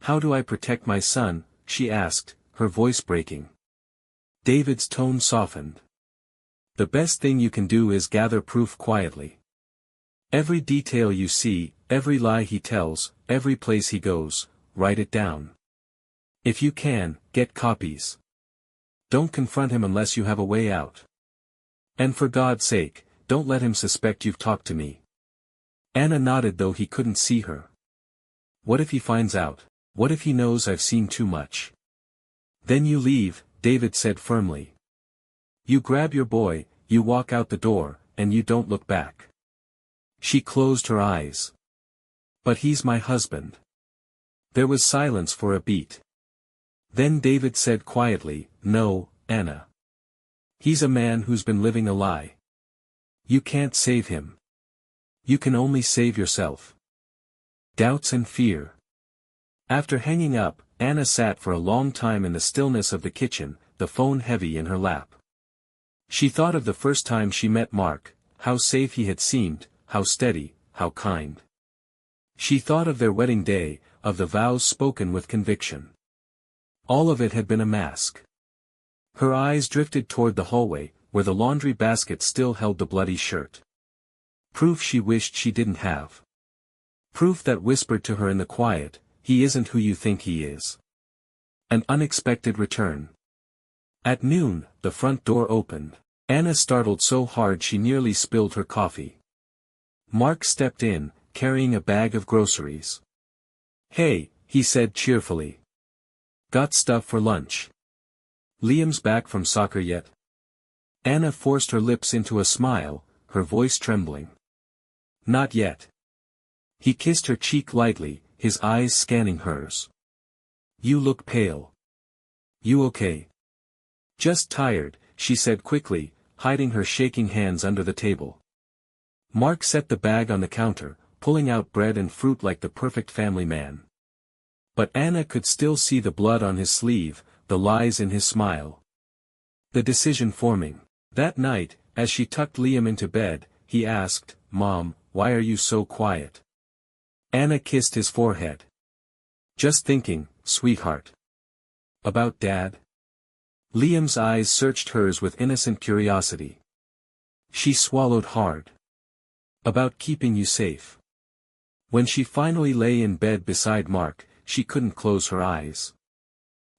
How do I protect my son? She asked, her voice breaking. David's tone softened. The best thing you can do is gather proof quietly. Every detail you see, every lie he tells, every place he goes, write it down. If you can, get copies. Don't confront him unless you have a way out. And for God's sake, don't let him suspect you've talked to me. Anna nodded though he couldn't see her. What if he finds out? What if he knows I've seen too much? Then you leave, David said firmly. You grab your boy, you walk out the door, and you don't look back. She closed her eyes. But he's my husband. There was silence for a beat. Then David said quietly, No, Anna. He's a man who's been living a lie. You can't save him. You can only save yourself. Doubts and fear. After hanging up, Anna sat for a long time in the stillness of the kitchen, the phone heavy in her lap. She thought of the first time she met Mark, how safe he had seemed, how steady, how kind. She thought of their wedding day, of the vows spoken with conviction. All of it had been a mask. Her eyes drifted toward the hallway, where the laundry basket still held the bloody shirt. Proof she wished she didn't have. Proof that whispered to her in the quiet, he isn't who you think he is. An unexpected return. At noon, the front door opened. Anna startled so hard she nearly spilled her coffee. Mark stepped in, carrying a bag of groceries. Hey, he said cheerfully. Got stuff for lunch. Liam's back from soccer yet? Anna forced her lips into a smile, her voice trembling. Not yet. He kissed her cheek lightly, his eyes scanning hers. You look pale. You okay? Just tired, she said quickly, hiding her shaking hands under the table. Mark set the bag on the counter, pulling out bread and fruit like the perfect family man. But Anna could still see the blood on his sleeve, the lies in his smile. The decision forming. That night, as she tucked Liam into bed, he asked, Mom, why are you so quiet? Anna kissed his forehead. Just thinking, sweetheart. About Dad? Liam's eyes searched hers with innocent curiosity. She swallowed hard. About keeping you safe. When she finally lay in bed beside Mark, she couldn't close her eyes.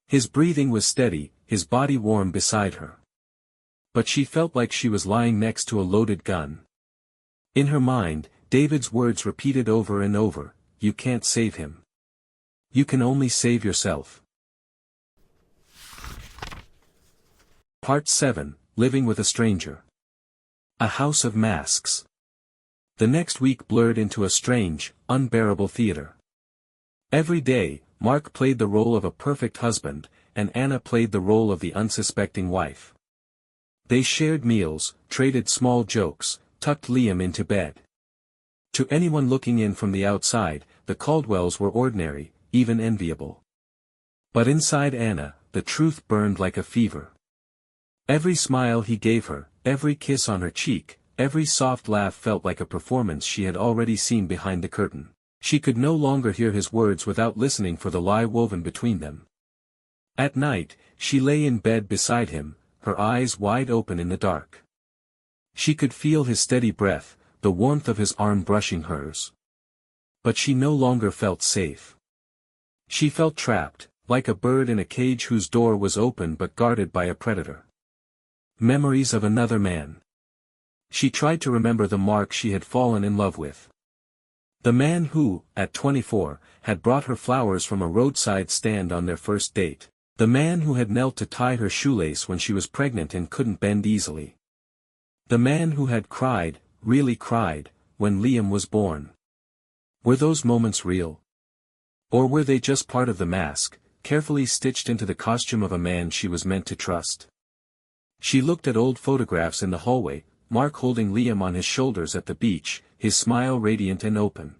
His breathing was steady, his body warm beside her. But she felt like she was lying next to a loaded gun. In her mind, David's words repeated over and over, you can't save him. You can only save yourself. Part 7, Living with a Stranger. A House of Masks. The next week blurred into a strange, unbearable theater. Every day, Mark played the role of a perfect husband, and Anna played the role of the unsuspecting wife. They shared meals, traded small jokes, tucked Liam into bed. To anyone looking in from the outside, the Caldwells were ordinary, even enviable. But inside Anna, the truth burned like a fever. Every smile he gave her, every kiss on her cheek, every soft laugh felt like a performance she had already seen behind the curtain. She could no longer hear his words without listening for the lie woven between them. At night, she lay in bed beside him, her eyes wide open in the dark. She could feel his steady breath, the warmth of his arm brushing hers. But she no longer felt safe. She felt trapped, like a bird in a cage whose door was open but guarded by a predator. Memories of another man. She tried to remember the Mark she had fallen in love with. The man who, at 24, had brought her flowers from a roadside stand on their first date. The man who had knelt to tie her shoelace when she was pregnant and couldn't bend easily. The man who had cried, really cried, when Liam was born. Were those moments real? Or were they just part of the mask, carefully stitched into the costume of a man she was meant to trust? She looked at old photographs in the hallway, Mark holding Liam on his shoulders at the beach, his smile radiant and open.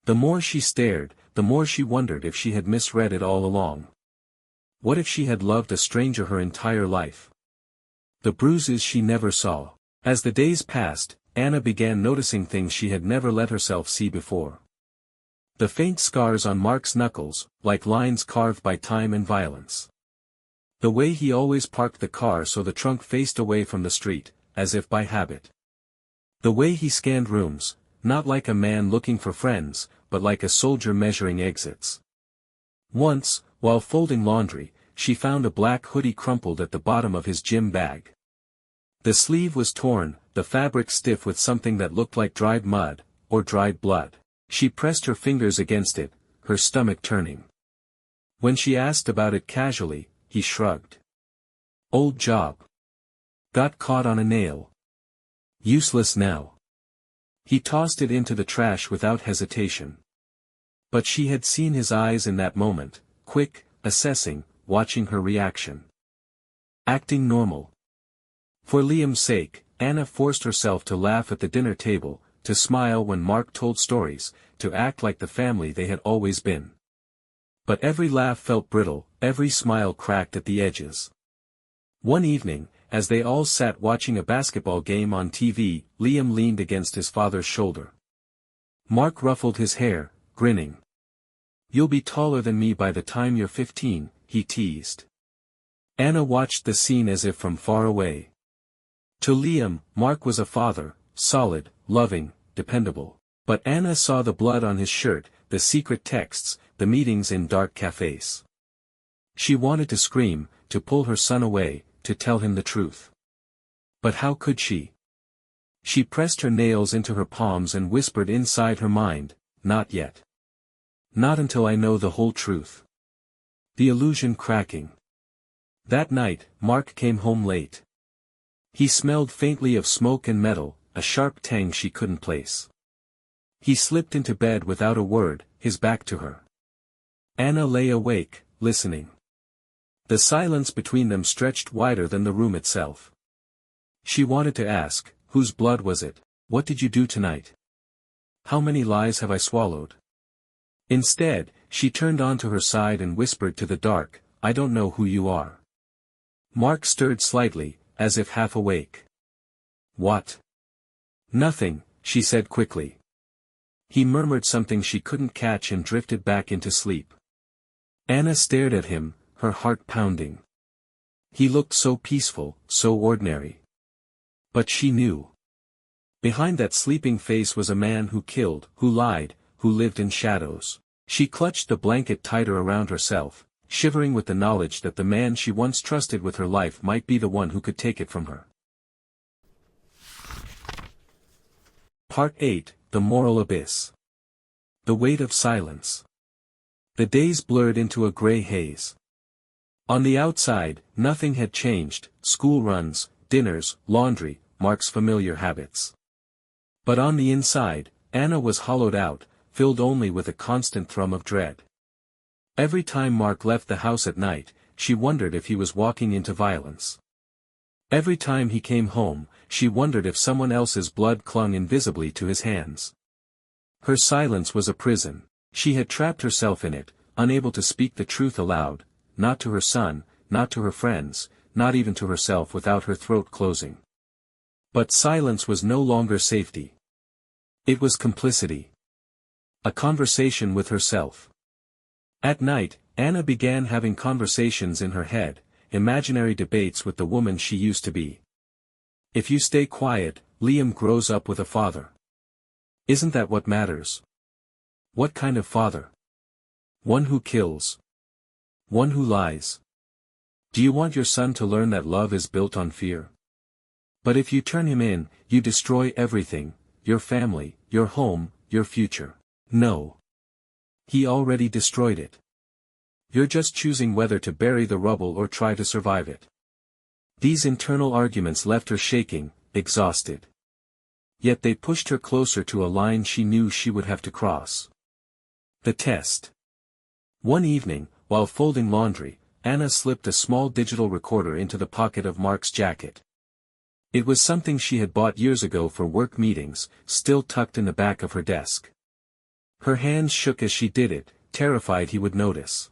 The more she stared, the more she wondered if she had misread it all along. What if she had loved a stranger her entire life? The bruises she never saw. As the days passed, Anna began noticing things she had never let herself see before. The faint scars on Mark's knuckles, like lines carved by time and violence. The way he always parked the car so the trunk faced away from the street, as if by habit. The way he scanned rooms, not like a man looking for friends, but like a soldier measuring exits. Once, while folding laundry, she found a black hoodie crumpled at the bottom of his gym bag. The sleeve was torn, the fabric stiff with something that looked like dried mud, or dried blood. She pressed her fingers against it, her stomach turning. When she asked about it casually, he shrugged. Old job. Got caught on a nail. Useless now. He tossed it into the trash without hesitation. But she had seen his eyes in that moment, quick, assessing, watching her reaction. Acting normal. For Liam's sake, Anna forced herself to laugh at the dinner table, to smile when Mark told stories, to act like the family they had always been. But every laugh felt brittle, every smile cracked at the edges. One evening, as they all sat watching a basketball game on TV, Liam leaned against his father's shoulder. Mark ruffled his hair, grinning. You'll be taller than me by the time you're 15, he teased. Anna watched the scene as if from far away. To Liam, Mark was a father, solid, loving, dependable. But Anna saw the blood on his shirt, the secret texts, the meetings in dark cafes. She wanted to scream, to pull her son away, to tell him the truth. But how could she? She pressed her nails into her palms and whispered inside her mind, not yet. Not until I know the whole truth. The illusion cracking. That night, Mark came home late. He smelled faintly of smoke and metal, a sharp tang she couldn't place. He slipped into bed without a word, his back to her. Anna lay awake, listening. The silence between them stretched wider than the room itself. She wanted to ask, whose blood was it? What did you do tonight? How many lies have I swallowed? Instead, she turned onto her side and whispered to the dark, I don't know who you are. Mark stirred slightly, as if half awake. What? Nothing, she said quickly. He murmured something she couldn't catch and drifted back into sleep. Anna stared at him, her heart pounding. He looked so peaceful, so ordinary. But she knew. Behind that sleeping face was a man who killed, who lied, who lived in shadows. She clutched the blanket tighter around herself, shivering with the knowledge that the man she once trusted with her life might be the one who could take it from her. Part 8, The Moral Abyss. The Weight of Silence. The days blurred into a gray haze. On the outside, nothing had changed, school runs, dinners, laundry, Mark's familiar habits. But on the inside, Anna was hollowed out, filled only with a constant thrum of dread. Every time Mark left the house at night, she wondered if he was walking into violence. Every time he came home, she wondered if someone else's blood clung invisibly to his hands. Her silence was a prison. She had trapped herself in it, unable to speak the truth aloud, not to her son, not to her friends, not even to herself without her throat closing. But silence was no longer safety. It was complicity. A conversation with herself. At night, Anna began having conversations in her head, imaginary debates with the woman she used to be. If you stay quiet, Liam grows up with a father. Isn't that what matters? What kind of father? One who kills. One who lies. Do you want your son to learn that love is built on fear? But if you turn him in, you destroy everything, your family, your home, your future. No. He already destroyed it. You're just choosing whether to bury the rubble or try to survive it. These internal arguments left her shaking, exhausted. Yet they pushed her closer to a line she knew she would have to cross. The test. One evening, while folding laundry, Anna slipped a small digital recorder into the pocket of Mark's jacket. It was something she had bought years ago for work meetings, still tucked in the back of her desk. Her hands shook as she did it, terrified he would notice.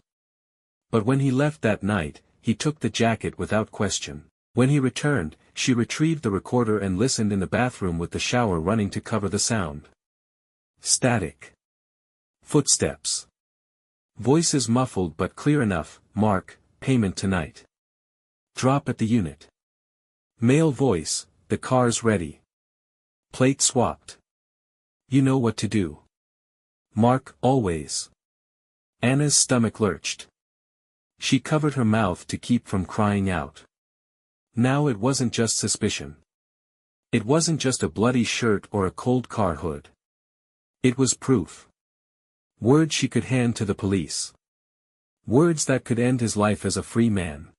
But when he left that night, he took the jacket without question. When he returned, she retrieved the recorder and listened in the bathroom with the shower running to cover the sound. Static. Footsteps. Voices muffled but clear enough. Mark, payment tonight. Drop at the unit. Male voice, the car's ready. Plate swapped. You know what to do. Mark, always. Anna's stomach lurched. She covered her mouth to keep from crying out. Now it wasn't just suspicion. It wasn't just a bloody shirt or a cold car hood. It was proof. Words she could hand to the police. Words that could end his life as a free man.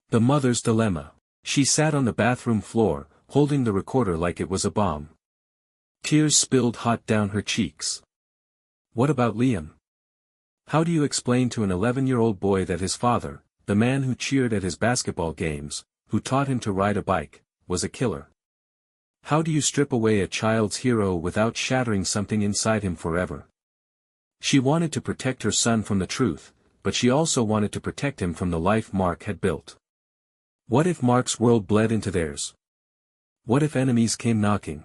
The mother's dilemma. She sat on the bathroom floor, holding the recorder like it was a bomb. Tears spilled hot down her cheeks. What about Liam? How do you explain to an 11-year-old boy that his father, the man who cheered at his basketball games, who taught him to ride a bike, was a killer? How do you strip away a child's hero without shattering something inside him forever? She wanted to protect her son from the truth, but she also wanted to protect him from the life Mark had built. What if Mark's world bled into theirs? What if enemies came knocking?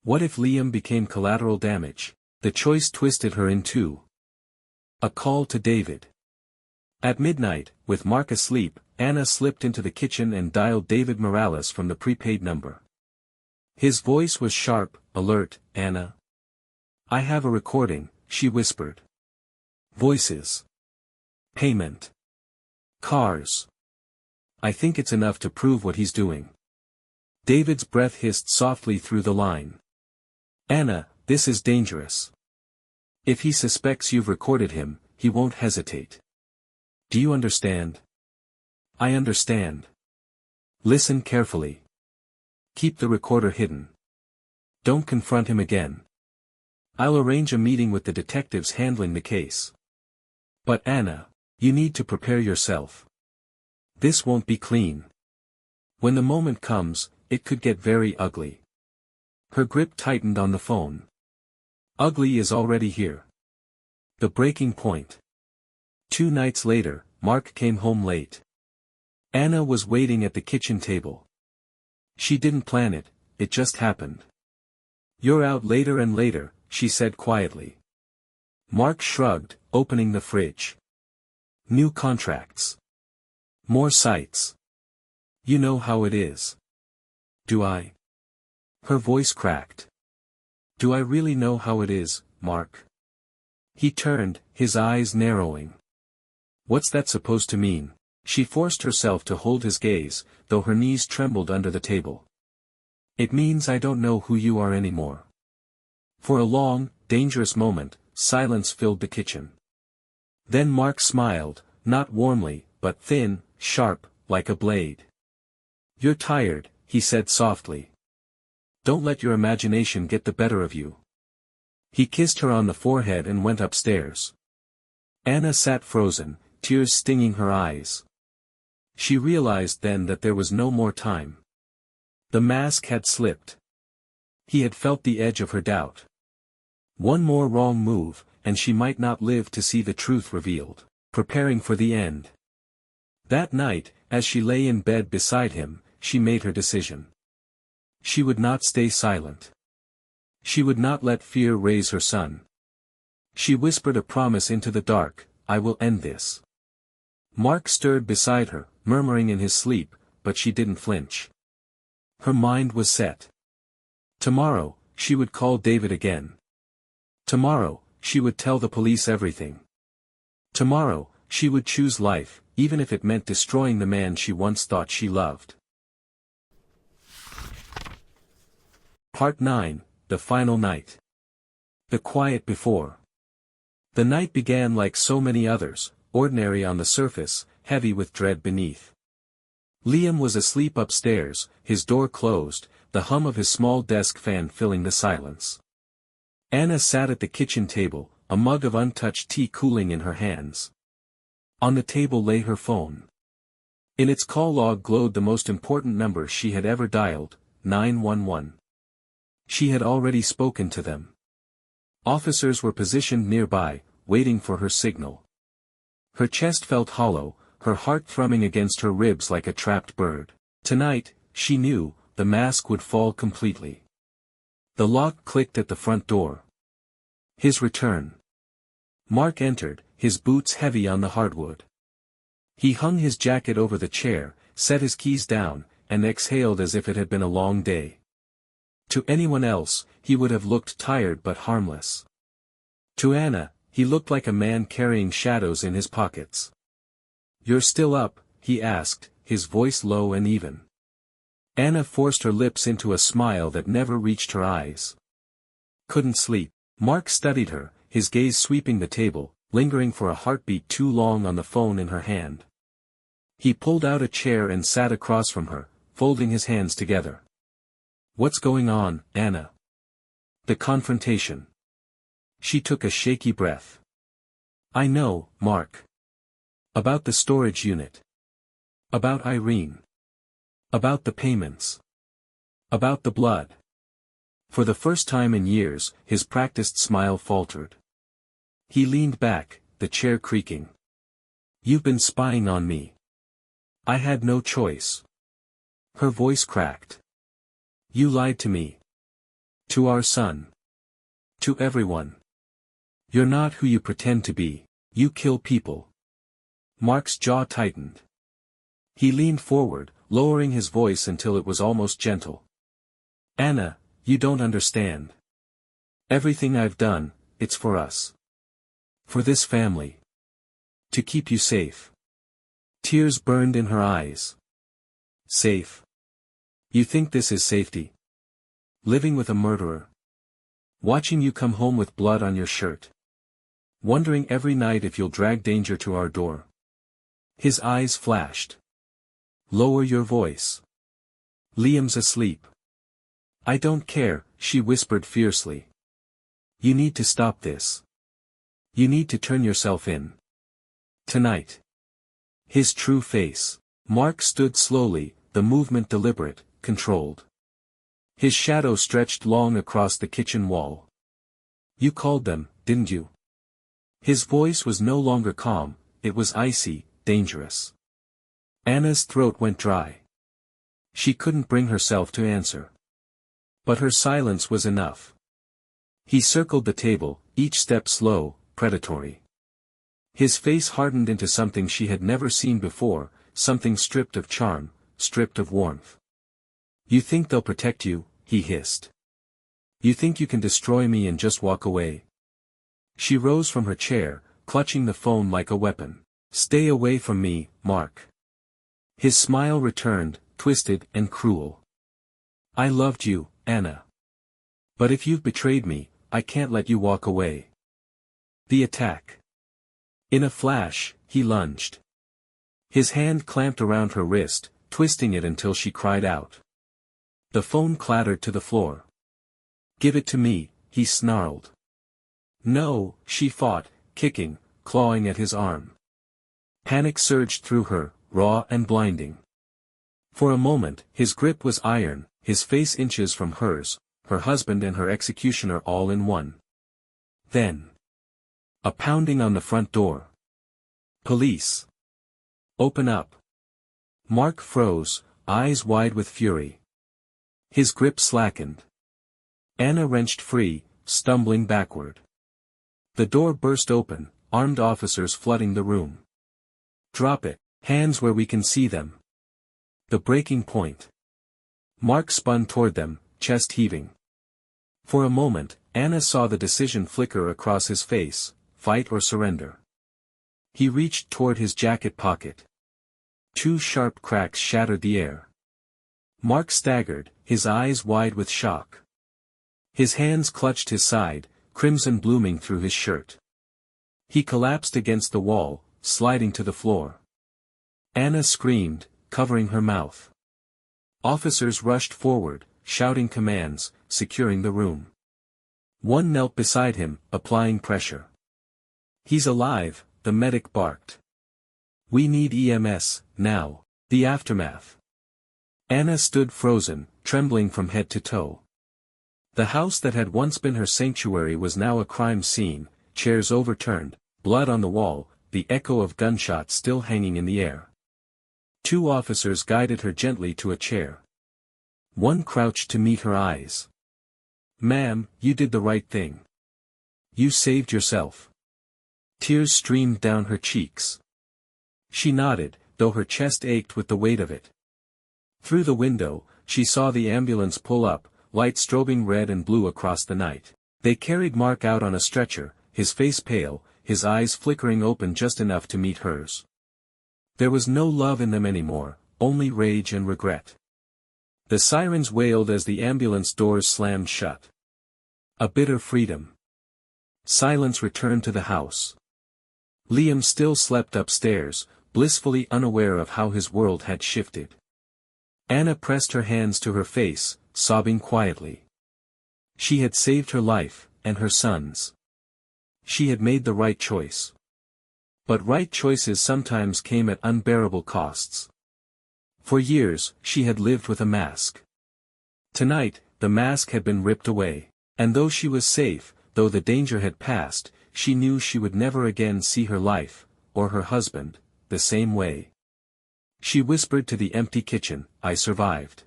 What if Liam became collateral damage? The choice twisted her in two. A call to David. At midnight, with Mark asleep, Anna slipped into the kitchen and dialed David Morales from the prepaid number. His voice was sharp, alert. Anna. I have a recording, she whispered. Voices. Payment. Cars. I think it's enough to prove what he's doing. David's breath hissed softly through the line. Anna, this is dangerous. If he suspects you've recorded him, he won't hesitate. Do you understand? I understand. Listen carefully. Keep the recorder hidden. Don't confront him again. I'll arrange a meeting with the detectives handling the case. But Anna, you need to prepare yourself. This won't be clean. When the moment comes, it could get very ugly. Her grip tightened on the phone. Ugly is already here. The breaking point. 2 nights later, Mark came home late. Anna was waiting at the kitchen table. She didn't plan it, it just happened. You're out later and later, she said quietly. Mark shrugged, opening the fridge. New contracts. More sites. You know how it is. Do I? Her voice cracked. Do I really know how it is, Mark? He turned, his eyes narrowing. What's that supposed to mean? She forced herself to hold his gaze, though her knees trembled under the table. It means I don't know who you are anymore. For a long, dangerous moment, silence filled the kitchen. Then Mark smiled, not warmly, but thin, sharp, like a blade. You're tired, he said softly. Don't let your imagination get the better of you. He kissed her on the forehead and went upstairs. Anna sat frozen, tears stinging her eyes. She realized then that there was no more time. The mask had slipped. He had felt the edge of her doubt. One more wrong move, and she might not live to see the truth revealed, preparing for the end. That night, as she lay in bed beside him, she made her decision. She would not stay silent. She would not let fear raise her son. She whispered a promise into the dark, I will end this. Mark stirred beside her, murmuring in his sleep, but she didn't flinch. Her mind was set. Tomorrow, she would call David again. Tomorrow, she would tell the police everything. Tomorrow, she would choose life, even if it meant destroying the man she once thought she loved. Part 9, The Final Night. The quiet before. The night began like so many others, ordinary on the surface, heavy with dread beneath. Liam was asleep upstairs, his door closed, the hum of his small desk fan filling the silence. Anna sat at the kitchen table, a mug of untouched tea cooling in her hands. On the table lay her phone. In its call log glowed the most important number she had ever dialed, 911. She had already spoken to them. Officers were positioned nearby, waiting for her signal. Her chest felt hollow, her heart thrumming against her ribs like a trapped bird. Tonight, she knew, the mask would fall completely. The lock clicked at the front door. His return. Mark entered, his boots heavy on the hardwood. He hung his jacket over the chair, set his keys down, and exhaled as if it had been a long day. To anyone else, he would have looked tired but harmless. To Anna, he looked like a man carrying shadows in his pockets. "You're still up?" he asked, his voice low and even. Anna forced her lips into a smile that never reached her eyes. "Couldn't sleep." Mark studied her, his gaze sweeping the table, lingering for a heartbeat too long on the phone in her hand. He pulled out a chair and sat across from her, folding his hands together. "What's going on, Anna?" "The confrontation." She took a shaky breath. "I know, Mark. About the storage unit. About Irene. About the payments. About the blood." For the first time in years, his practiced smile faltered. He leaned back, the chair creaking. "You've been spying on me. I had no choice." Her voice cracked. "You lied to me. To our son. To everyone. You're not who you pretend to be, you kill people." Mark's jaw tightened. He leaned forward, lowering his voice until it was almost gentle. "Anna, you don't understand. Everything I've done, it's for us. For this family. To keep you safe." Tears burned in her eyes. "Safe? You think this is safety? Living with a murderer? Watching you come home with blood on your shirt? Wondering every night if you'll drag danger to our door?" His eyes flashed. "Lower your voice. Liam's asleep." "I don't care," she whispered fiercely. "You need to stop this. You need to turn yourself in. Tonight." His true face. Mark stood slowly, the movement deliberate, controlled. His shadow stretched long across the kitchen wall. "You called them, didn't you?" His voice was no longer calm, it was icy, dangerous. Anna's throat went dry. She couldn't bring herself to answer. But her silence was enough. He circled the table, each step slow, predatory. His face hardened into something she had never seen before, something stripped of charm, stripped of warmth. "You think they'll protect you?" he hissed. "You think you can destroy me and just walk away?" She rose from her chair, clutching the phone like a weapon. "Stay away from me, Mark." His smile returned, twisted and cruel. "I loved you, Anna. But if you've betrayed me, I can't let you walk away." The attack. In a flash, he lunged. His hand clamped around her wrist, twisting it until she cried out. The phone clattered to the floor. "Give it to me," he snarled. "No," she fought, kicking, clawing at his arm. Panic surged through her, raw and blinding. For a moment, his grip was iron, his face inches from hers, her husband and her executioner all in one. Then. A pounding on the front door. "Police! Open up!" Mark froze, eyes wide with fury. His grip slackened. Anna wrenched free, stumbling backward. The door burst open, armed officers flooding the room. "Drop it, hands where we can see them." The breaking point. Mark spun toward them, chest heaving. For a moment, Anna saw the decision flicker across his face, fight or surrender. He reached toward his jacket pocket. Two sharp cracks shattered the air. Mark staggered, his eyes wide with shock. His hands clutched his side, crimson blooming through his shirt. He collapsed against the wall, sliding to the floor. Anna screamed, covering her mouth. Officers rushed forward, shouting commands, securing the room. One knelt beside him, applying pressure. "He's alive," the medic barked. "We need EMS, now." The aftermath. Anna stood frozen, trembling from head to toe. The house that had once been her sanctuary was now a crime scene, chairs overturned, blood on the wall, the echo of gunshots still hanging in the air. Two officers guided her gently to a chair. One crouched to meet her eyes. "Ma'am, you did the right thing. You saved yourself." Tears streamed down her cheeks. She nodded, though her chest ached with the weight of it. Through the window, she saw the ambulance pull up, lights strobing red and blue across the night. They carried Mark out on a stretcher, his face pale, his eyes flickering open just enough to meet hers. There was no love in them anymore, only rage and regret. The sirens wailed as the ambulance doors slammed shut. A bitter freedom. Silence returned to the house. Liam still slept upstairs, blissfully unaware of how his world had shifted. Anna pressed her hands to her face, sobbing quietly. She had saved her life, and her son's. She had made the right choice. But right choices sometimes came at unbearable costs. For years, she had lived with a mask. Tonight, the mask had been ripped away, and though she was safe, though the danger had passed, she knew she would never again see her life, or her husband, the same way. She whispered to the empty kitchen, "I survived."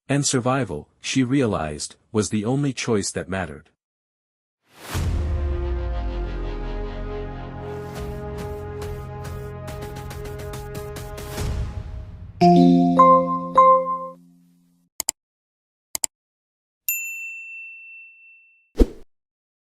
And survival, she realized, was the only choice that mattered.